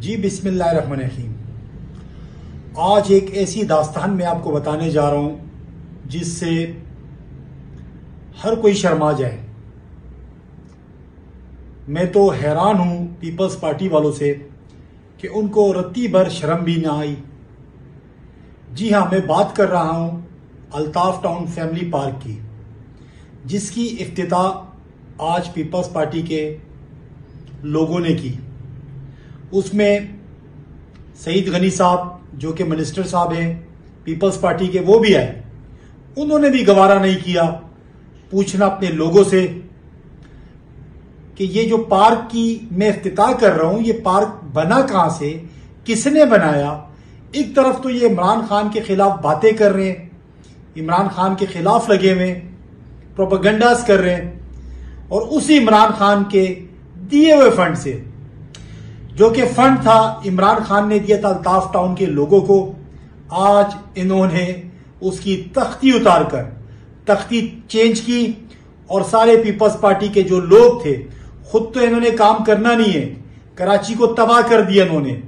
जी बिस्मिल्लाहिर्रहमानिर्रहीम। आज एक ऐसी दास्तान मैं आपको बताने जा रहा हूं जिससे हर कोई शर्मा जाए। मैं तो हैरान हूं पीपल्स पार्टी वालों से कि उनको रत्ती भर शर्म भी ना आई। जी हां, मैं बात कर रहा हूं अल्ताफ टाउन फैमिली पार्क की, जिसकी इफ्तिताह आज पीपल्स पार्टी के लोगों ने की। उसमें सईद गनी साहब जो कि मिनिस्टर साहब हैं पीपल्स पार्टी के, वो भी आए। उन्होंने भी गवारा नहीं किया पूछना अपने लोगों से कि ये जो पार्क की मैं इफ्तिताह कर रहा हूं, ये पार्क बना कहां से, किसने बनाया। एक तरफ तो ये इमरान खान के खिलाफ बातें कर रहे हैं, इमरान खान के खिलाफ लगे हुए प्रोपेगेंडास कर रहे हैं, और उसी इमरान खान के दिए हुए फंड से, जो कि फंड था इमरान खान ने दिया था अल्ताफ टाउन के लोगों को, आज इन्होंने उसकी तख्ती उतारकर तख्ती चेंज की। और सारे पीपल्स पार्टी के जो लोग थे, खुद तो इन्होंने काम करना नहीं है, कराची को तबाह कर दिया इन्होंने।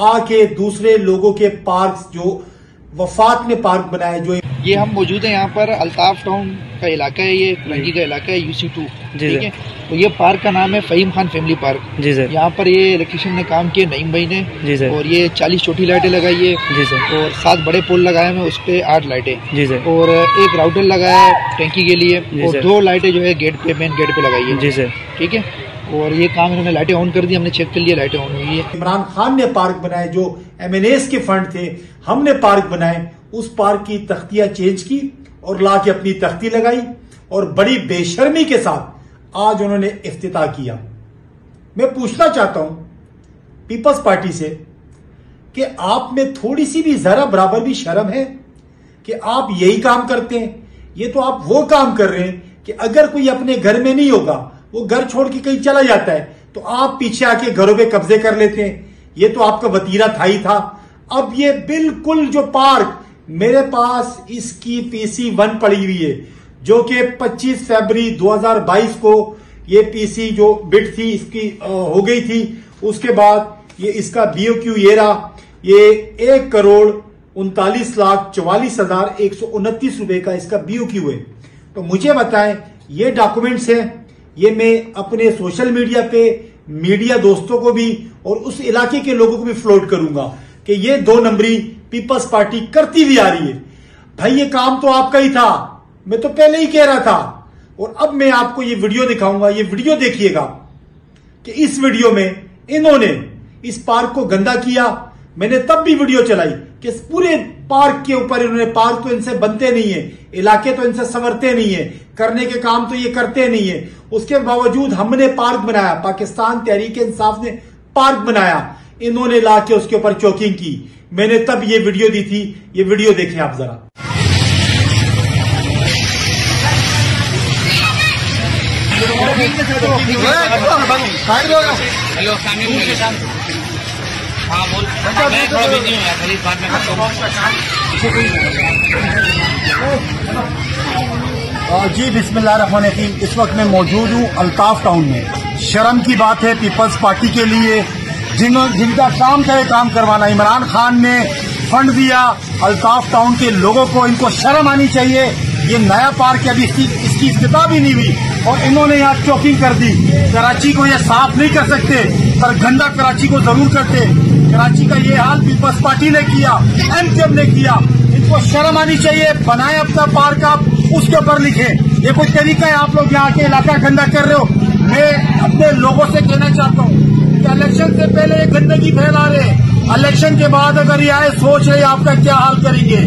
आके दूसरे लोगों के पार्क, जो वफाक ने पार्क बनाए, जो ये हम मौजूद है यहाँ पर अल्ताफ टाउन का इलाका है, ये रंगी का इलाका है, UC2, ठीक है। तो ये पार्क का नाम है फ़हीम खान फैमिली पार्क। जी सर। यहाँ पर ये इलेक्ट्रिशियन ने काम किया नईम भाई ने। जी सर। और ये 40 छोटी लाइटें लगाई है। जी सर। और 7 बड़े पोल लगाए हैं, उस पर 8 लाइटें। जी सर। और एक राउटर लगाया है टैंकी के लिए, और 2 लाइटें जो है गेट पे, मेन गेट पे लगाई है। जी सर। ठीक है। और ये काम इन्होंने लाइटें ऑन कर दी, हमने चेक कर लिया, लाइटें ऑन हुई है। इमरान खान ने पार्क बनाए, जो MNAs के फंड थे, हमने पार्क बनाए। उस पार्क की तख्तियां चेंज की और ला के अपनी तख्ती लगाई, और बड़ी बेशर्मी के साथ आज उन्होंने इफ्तिताह किया। मैं पूछना चाहता हूं पीपल्स पार्टी से कि आप में थोड़ी सी भी जरा बराबर भी शर्म है कि आप यही काम करते हैं। ये तो आप वो काम कर रहे हैं कि अगर कोई अपने घर में नहीं होगा, वो घर छोड़ के कहीं चला जाता है, तो आप पीछे आके घरों पे कब्जे कर लेते हैं। ये तो आपका वतीरा था ही था। अब ये बिल्कुल जो पार्क, मेरे पास इसकी PC1 पड़ी हुई है, जो कि 25 फरवरी 2022 को ये PC जो बिट थी इसकी हो गई थी। उसके बाद ये इसका BOQ ये रहा, ये 1,39,44,129 रुपए का इसका BOQ है। तो मुझे बताएं, ये डॉक्यूमेंट्स हैं, ये मैं अपने सोशल मीडिया पे मीडिया दोस्तों को भी और उस इलाके के लोगों को भी फ्लोट करूंगा कि ये 2 नंबरी पीपल्स पार्टी करती हुई आ रही है। भाई ये काम तो आपका ही था, मैं तो पहले ही कह रहा था। और अब मैं आपको ये वीडियो दिखाऊंगा, ये वीडियो देखिएगा कि इस वीडियो में इन्होंने इस पार्क को गंदा किया। मैंने तब भी वीडियो चलाई कि पूरे पार्क के ऊपर इन्होंने, पार्क तो इनसे बनते नहीं है, इलाके तो इनसे संवरते नहीं है, करने के काम तो ये करते नहीं है। उसके बावजूद हमने पार्क बनाया, पाकिस्तान तहरीक इंसाफ ने पार्क बनाया, इन्होंने लाके उसके ऊपर चौकिंग की। मैंने तब ये वीडियो दी थी, ये वीडियो देखें आप जरा। हाँ बोल, मैं थोड़ा बिजी हूँ यार, खरीद बाद में जी बिस्मिल्लाहिर्रहमानिर्रहीम। इस वक्त मैं मौजूद हूँ अल्ताफ टाउन में। शर्म की बात है पीपल्स पार्टी के लिए, जिनका काम था ये काम करवाना। इमरान खान ने फंड दिया अल्ताफ टाउन के लोगों को, इनको शर्म आनी चाहिए। ये नया पार्क अभी इसकी इफ्तिताह भी नहीं हुई और इन्होंने यहाँ चौकिंग कर दी। कराची को ये साफ नहीं कर सकते, पर गंदा कराची को जरूर करते। कराची का ये हाल पीपल्स पार्टी ने किया, MKM ने किया। इनको शर्म आनी चाहिए। बनाए अपना पार्क, आप उसके ऊपर लिखे। ये कोई तरीका है? आप लोग यहाँ के इलाका गंदा कर रहे हो। मैं अपने लोगों से कहना चाहता हूँ कि इलेक्शन से पहले ये गंदगी फैला रहे, इलेक्शन के बाद अगर ये आए सोच रहे आपका क्या हाल करेंगे।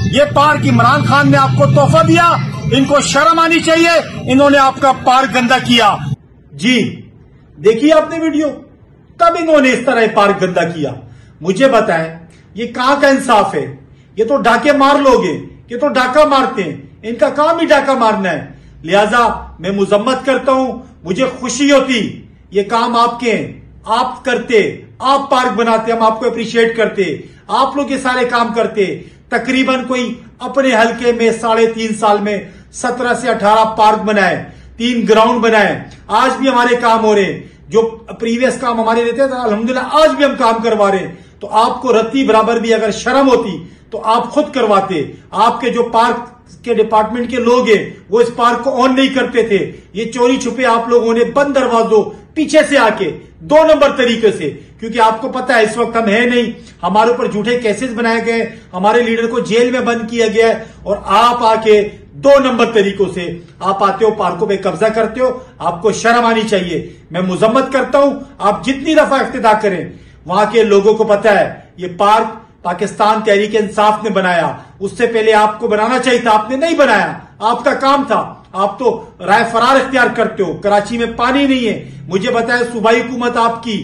ये पार्क इमरान खान ने आपको तोहफा दिया, इनको शर्म आनी चाहिए। इन्होंने आपका पार्क गंदा किया। जी देखिए आपने वीडियो, तब इन्होंने इस तरह पार्क गंदा किया। मुझे बताएं ये कहां का इंसाफ है? ये तो डाके मार लोगे, ये तो डाका मारते हैं, इनका काम ही डाका मारना है। लिहाजा मैं मुजम्मत करता हूं, मुझे खुशी होती ये काम आपके हैं, आप करते, आप पार्क बनाते, हम आपको अप्रिशिएट करते। आप लोग ये सारे काम करते। तकरीबन कोई अपने हलके में 3.5 साल में 17 से 18 पार्क बनाए, 3 ग्राउंड बनाए, आज भी हमारे काम हो रहे हैं। जो प्रीवियस काम हमारे रहते थे अल्हम्दुलिल्लाह आज भी हम काम करवा रहे हैं। तो आपको रत्ती बराबर भी अगर शर्म होती तो आप खुद करवाते। आपके जो पार्क के डिपार्टमेंट के लोग हैं वो इस पार्क को ऑन नहीं करते थे। ये चोरी छुपे आप लोगों ने बंद दरवाजों पीछे से आके 2 नंबर तरीके से, क्योंकि आपको पता है इस वक्त हम है नहीं, हमारे ऊपर झूठे केसेस बनाए गए, हमारे लीडर को जेल में बंद किया गया है, और आप आके 2 नंबर तरीकों से आप आते हो, पार्कों पे कब्जा करते हो। आपको शर्म आनी चाहिए। मैं मुजम्मत करता हूं, आप जितनी दफा इफ्तिदा करें, वहां के लोगों को पता है ये पार्क पाकिस्तान तहरीक इंसाफ ने बनाया, उससे पहले आपको बनाना चाहिए था, आपने नहीं बनाया, आपका काम था। आप तो राय फरार इख्तियार करते हो। कराची में पानी नहीं है, मुझे बताया सूबाई हुकूमत आपकी,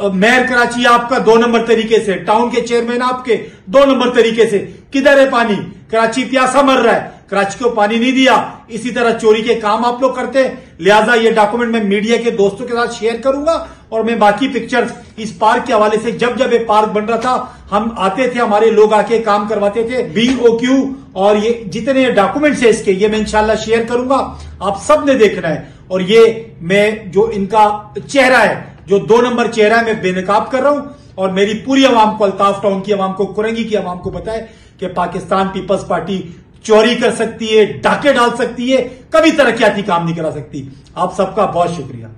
मेयर कराची आपका 2 नंबर तरीके से, टाउन के चेयरमैन आपके 2 नंबर तरीके से। किधर है पानी? कराची प्यासा मर रहा है, कराची को पानी नहीं दिया। इसी तरह चोरी के काम आप लोग करते हैं। लिहाजा ये डॉक्यूमेंट मैं मीडिया के दोस्तों के साथ शेयर करूंगा, और मैं बाकी पिक्चर इस पार्क के हवाले से, जब जब ये पार्क बन रहा था हम आते थे, हमारे लोग आके काम करवाते थे, BOQ और ये जितने डॉक्यूमेंट्स है इसके, ये मैं इंशाल्लाह शेयर करूंगा। आप सब ने देखना है। और ये मैं जो इनका चेहरा है, जो 2 नंबर चेहरा है, मैं बेनकाब कर रहा हूं। और मेरी पूरी अवाम को, अल्ताफ टाउन की अवाम को, कुरंगी की अवाम को पता है कि पाकिस्तान पीपल्स पार्टी चोरी कर सकती है, डाके डाल सकती है, कभी तरक्याती काम नहीं करा सकती। आप सबका बहुत शुक्रिया।